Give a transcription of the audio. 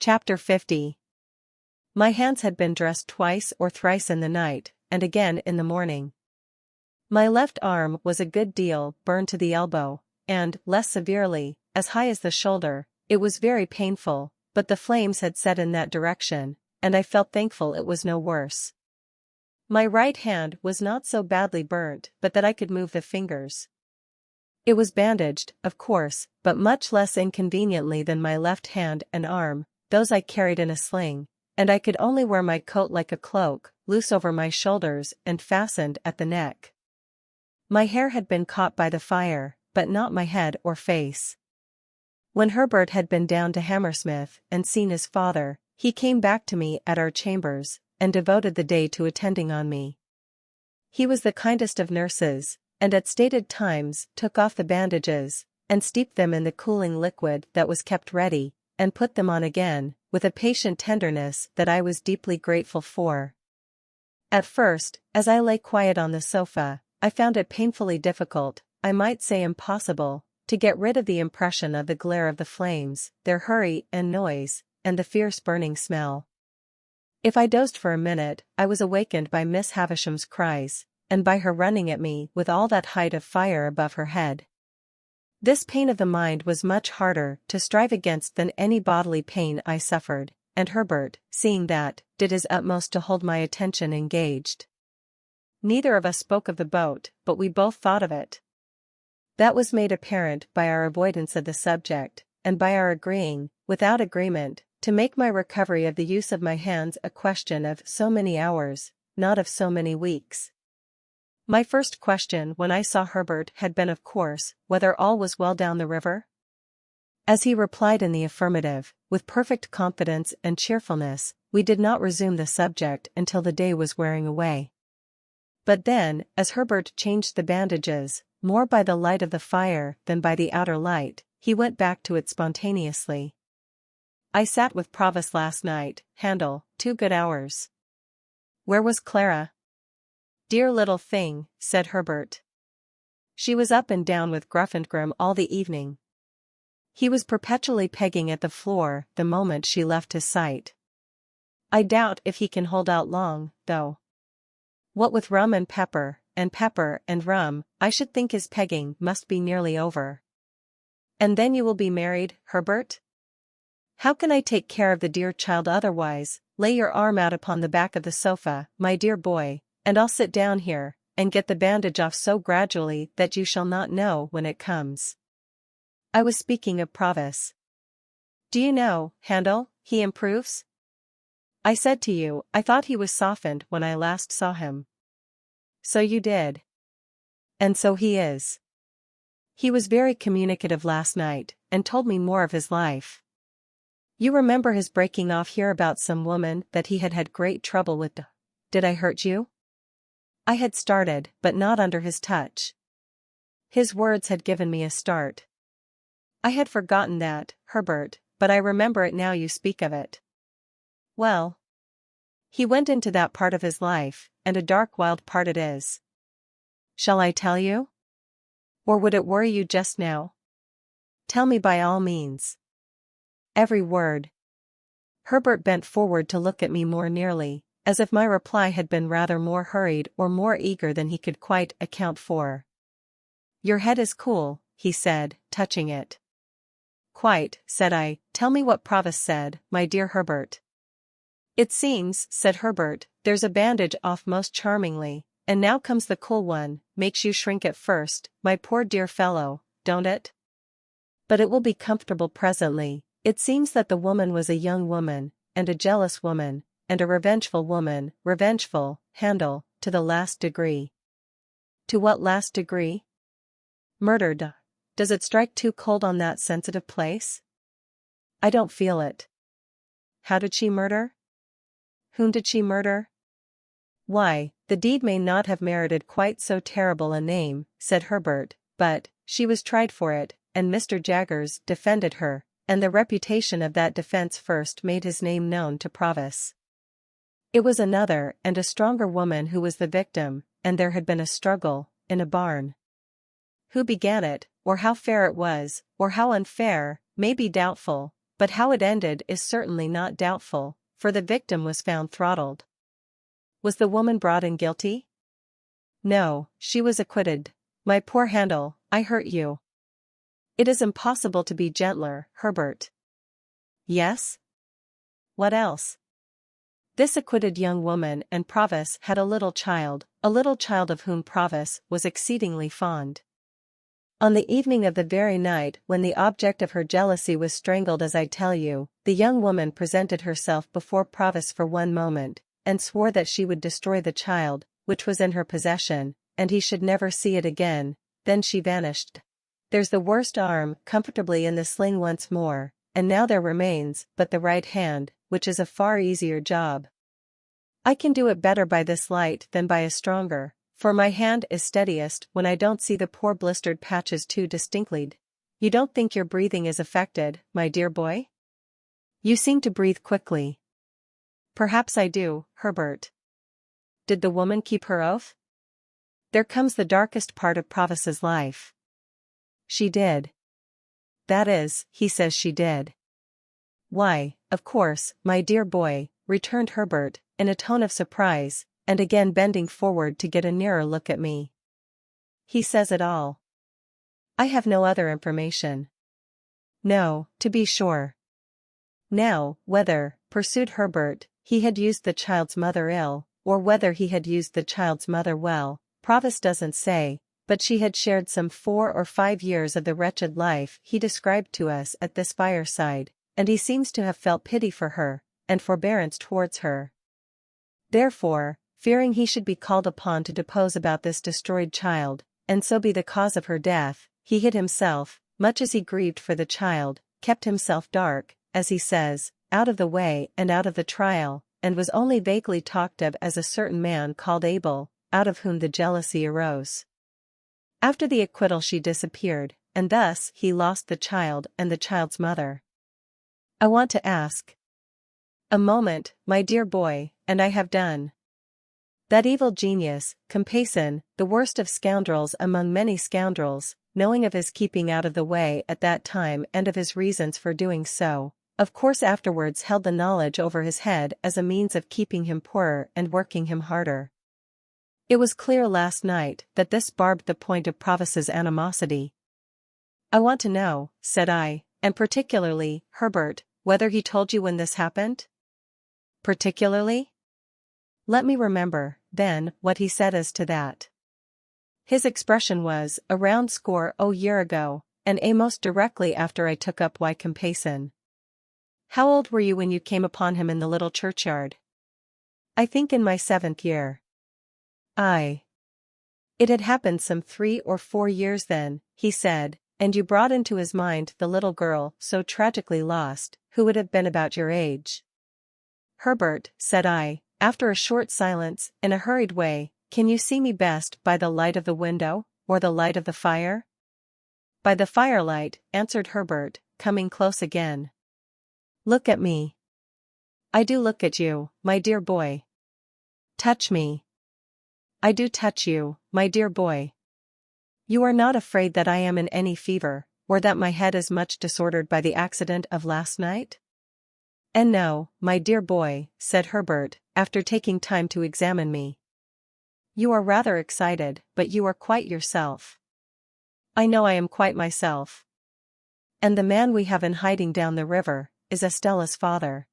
Chapter 50. My hands had been dressed twice or thrice in the night, and again in the morning. My left arm was a good deal burned to the elbow, and, less severely, as high as the shoulder. It was very painful, but the flames had set in that direction, and I felt thankful it was no worse. My right hand was not so badly burnt but that I could move the fingers. It was bandaged, of course, but much less inconveniently than my left hand and arm, those I carried in a sling, and I could only wear my coat like a cloak, loose over my shoulders and fastened at the neck. My hair had been caught by the fire, but not my head or face. When Herbert had been down to Hammersmith and seen his father, he came back to me at our chambers, and devoted the day to attending on me. He was the kindest of nurses, and at stated times took off the bandages, and steeped them in the cooling liquid that was kept ready, and put them on again, with a patient tenderness that I was deeply grateful for. At first, as I lay quiet on the sofa, I found it painfully difficult, I might say impossible, to get rid of the impression of the glare of the flames, their hurry and noise, and the fierce burning smell. If I dozed for a minute, I was awakened by Miss Havisham's cries, and by her running at me with all that height of fire above her head. This pain of the mind was much harder to strive against than any bodily pain I suffered, and Herbert, seeing that, did his utmost to hold my attention engaged. Neither of us spoke of the boat, but we both thought of it. That was made apparent by our avoidance of the subject, and by our agreeing, without agreement, to make my recovery of the use of my hands a question of so many hours, not of so many weeks. My first question when I saw Herbert had been, of course, whether all was well down the river? As he replied in the affirmative, with perfect confidence and cheerfulness, we did not resume the subject until the day was wearing away. But then, as Herbert changed the bandages, more by the light of the fire than by the outer light, he went back to it spontaneously. I sat with Provis last night, Handel, 2 good hours. Where was Clara? Dear little thing, said Herbert. She was up and down with Gruffandgrim all the evening. He was perpetually pegging at the floor the moment she left his sight. I doubt if he can hold out long, though. What with rum and pepper and rum, I should think his pegging must be nearly over. And then you will be married, Herbert? How can I take care of the dear child otherwise? Lay your arm out upon the back of the sofa, my dear boy, and I'll sit down here, and get the bandage off so gradually that you shall not know when it comes. I was speaking of Provis. Do you know, Handel, he improves? I said to you, I thought he was softened when I last saw him. So you did. And so he is. He was very communicative last night, and told me more of his life. You remember his breaking off here about some woman that he had had great trouble with. Did I hurt you? I had started, but not under his touch. His words had given me a start. I had forgotten that, Herbert, but I remember it now you speak of it. Well, he went into that part of his life, and a dark wild part it is. Shall I tell you? Or would it worry you just now? Tell me by all means. Every word. Herbert bent forward to look at me more nearly, as if my reply had been rather more hurried or more eager than he could quite account for. Your head is cool, he said, touching it. Quite, said I. Tell me what Provis said, my dear Herbert. It seems, said Herbert, there's a bandage off most charmingly, and now comes the cool one, makes you shrink at first, my poor dear fellow, don't it? But it will be comfortable presently. It seems that the woman was a young woman, and a jealous woman, and a revengeful woman, revengeful, Handel, to the last degree. To what last degree? Murdered. Does it strike too cold on that sensitive place? I don't feel it. How did she murder? Whom did she murder? Why, the deed may not have merited quite so terrible a name, said Herbert, but, she was tried for it, and Mr. Jaggers defended her, and the reputation of that defense first made his name known to Provis. It was another and a stronger woman who was the victim, and there had been a struggle, in a barn. Who began it, or how fair it was, or how unfair, may be doubtful, But how it ended is certainly not doubtful, for the victim was found throttled. Was the woman brought in guilty? No, she was acquitted. My poor Handel, I hurt you. It is impossible to be gentler, Herbert. Yes? What else? This acquitted young woman and Provis had a little child of whom Provis was exceedingly fond. On the evening of the very night when the object of her jealousy was strangled, as I tell you, the young woman presented herself before Provis for one moment, and swore that she would destroy the child, which was in her possession, and he should never see it again. Then she vanished. There's the worst arm comfortably in the sling once more, and now there remains but the right hand, which is a far easier job. I can do it better by this light than by a stronger, for my hand is steadiest when I don't see the poor blistered patches too distinctly. You don't think your breathing is affected, my dear boy? You seem to breathe quickly. Perhaps I do, Herbert. Did the woman keep her oath? There comes the darkest part of Provis's life. She did. That is, he says she did. Why, of course, my dear boy, returned Herbert, in a tone of surprise, and again bending forward to get a nearer look at me. He says it all. I have no other information. No, to be sure. Now, whether, pursued Herbert, he had used the child's mother ill, or whether he had used the child's mother well, Provis doesn't say, but she had shared some 4 or 5 years of the wretched life he described to us at this fireside, and he seems to have felt pity for her, and forbearance towards her. Therefore, fearing he should be called upon to depose about this destroyed child, and so be the cause of her death, he hid himself, much as he grieved for the child, kept himself dark, as he says, out of the way and out of the trial, and was only vaguely talked of as a certain man called Abel, out of whom the jealousy arose. After the acquittal she disappeared, and thus he lost the child and the child's mother. I want to ask. A moment, my dear boy, and I have done. That evil genius, Compeyson, the worst of scoundrels among many scoundrels, knowing of his keeping out of the way at that time and of his reasons for doing so, of course afterwards held the knowledge over his head as a means of keeping him poorer and working him harder. It was clear last night that this barbed the point of Provis's animosity. I want to know, said I, and particularly, Herbert, whether he told you when this happened? Particularly? Let me remember, then, what he said as to that. His expression was, a round score year ago, and most directly after I took up Y. Compeyson. How old were you when you came upon him in the little churchyard? I think in my 7th year. Aye. It had happened some 3 or 4 years then, he said, and you brought into his mind the little girl so tragically lost, who would have been about your age. Herbert, said I, after a short silence, in a hurried way, can you see me best by the light of the window, or the light of the fire? By the firelight, answered Herbert, coming close again. Look at me. I do look at you, my dear boy. Touch me. I do touch you, my dear boy. You are not afraid that I am in any fever, or that my head is much disordered by the accident of last night? And no, my dear boy, said Herbert, after taking time to examine me. You are rather excited, but you are quite yourself. I know I am quite myself. And the man we have in hiding down the river is Estella's father.